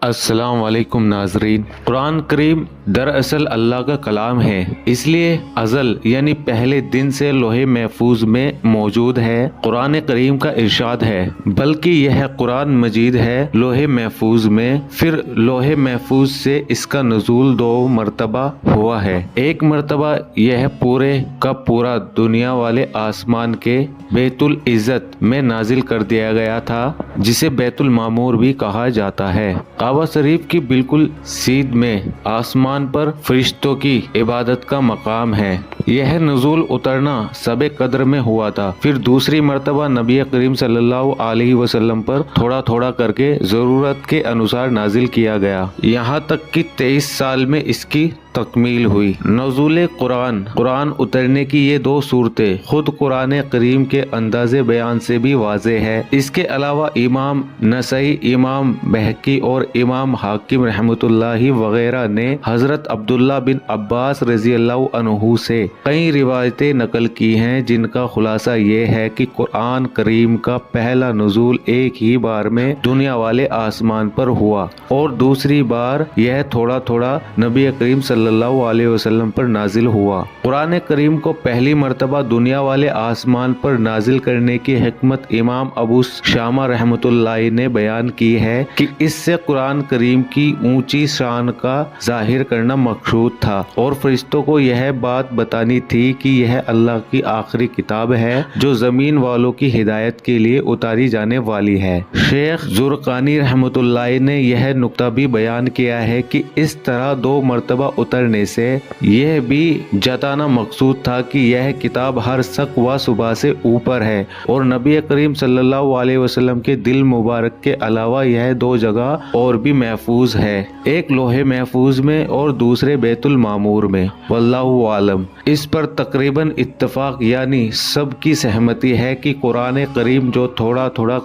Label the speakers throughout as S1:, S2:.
S1: अस्सलाम वालेकुम नाजरीन। कुरान करीम दरअसल अल्लाह का कलाम है, इसलिए अज़ल यानी पहले दिन से लोहे महफूज में मौजूद है। कुरान करीम का इरशाद है, बल्कि यह कुरान मजीद है लोहे महफूज में, फिर लोहे महफूज से इसका नुज़ूल 2 मरतबा हुआ है। एक मरतबा यह पूरे का पूरा दुनिया वाले आसमान के बैतुल इज़्ज़त में नाजिल कर दिया गया था, जिसे बैतुल मामूर भी कहा जाता है। काबा शरीफ की बिल्कुल सीध में आसमान पर फरिश्तों की इबादत का मकाम है। यह नुज़ूल उतरना सबे कद्र में हुआ था। फिर दूसरी मरतबा नबी करीम सल्लल्लाहु अलैहि वसल्लम पर थोड़ा थोड़ा करके ज़रूरत के अनुसार नाजिल किया गया, यहाँ तक कि 23 साल में इसकी तकमील हुई। नुज़ूल कुरान उतरने की ये 2 सूरतें खुद कुरान करीम के अंदाज़े बयान से भी वाज़े है। इसके अलावा इमाम नसई, इमाम बहकी और इमाम हाकिम रहमतुल्लाहि वगैरह ने हजरत अब्दुल्ला बिन अब्बास रज़ी अल्लाहु अन्हु से कई रिवायतें नकल की हैं, जिनका खुलासा ये है कि कुरान करीम का पहला नुज़ूल एक ही बार में दुनिया वाले आसमान पर हुआ और दूसरी बार यह थोड़ा थोड़ा नबी करीम सल्लल्लाहु अलैहि वसल्लम पर नाजिल हुआ। कुरान करीम को पहली मरतबा दुनिया वाले आसमान पर नाजिल करने की हिकमत इमाम अबू शामा रहमतुल्लाहि ने बयान की है कि इससे कुरान करीम की ऊंची शान का जाहिर करना मकसूद था और फरिश्तों को यह बात बतानी थी कि यह अल्लाह की आखिरी किताब है जो जमीन वालों की हिदायत के लिए उतारी जाने वाली है। शेख जुरकानी रहमतुल्लाहि ने यह नुक्ता भी बयान किया है कि इस तरह 2 मरतबा उतरने से यह भी जताना मकसूद था कि यह किताब हर शक व सुबह से ऊपर है और नबी करीम सल्लल्लाहु अलैहि वसल्लम के दिल मुबारक के अलावा यह 2 जगह और भी महफूज है, एक लोहे महफूज में और दूसरे बैतुल मामूर में। वल्लाहु आलम। इस पर तकरीबन इत्तफाक यानी सबकी सहमति है कि कुरान करीम जो थोड़ा थोड़ा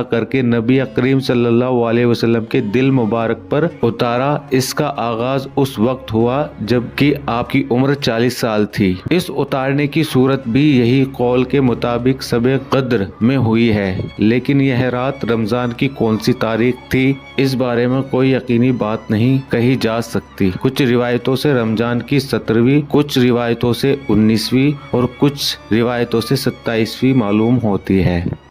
S1: करके नबी करीम सल्लल्लाहु अलैहि वसल्लम के दिल मुबारक पर उतारा, इसका आगाज उस वक्त हुआ जबकि आपकी उम्र 40 साल थी। इस उतारने की सूरत भी यही कौल के मुताबिक सबे कद्र में हुई है, लेकिन यह रात रमजान की कौन सी तारीख थी इस बारे में कोई यकीनी बात नहीं कही जा सकती। कुछ रिवायतों से रमजान की 17वीं, कुछ रिवायतों से 19वीं और कुछ रिवायतों से 27वीं मालूम होती है।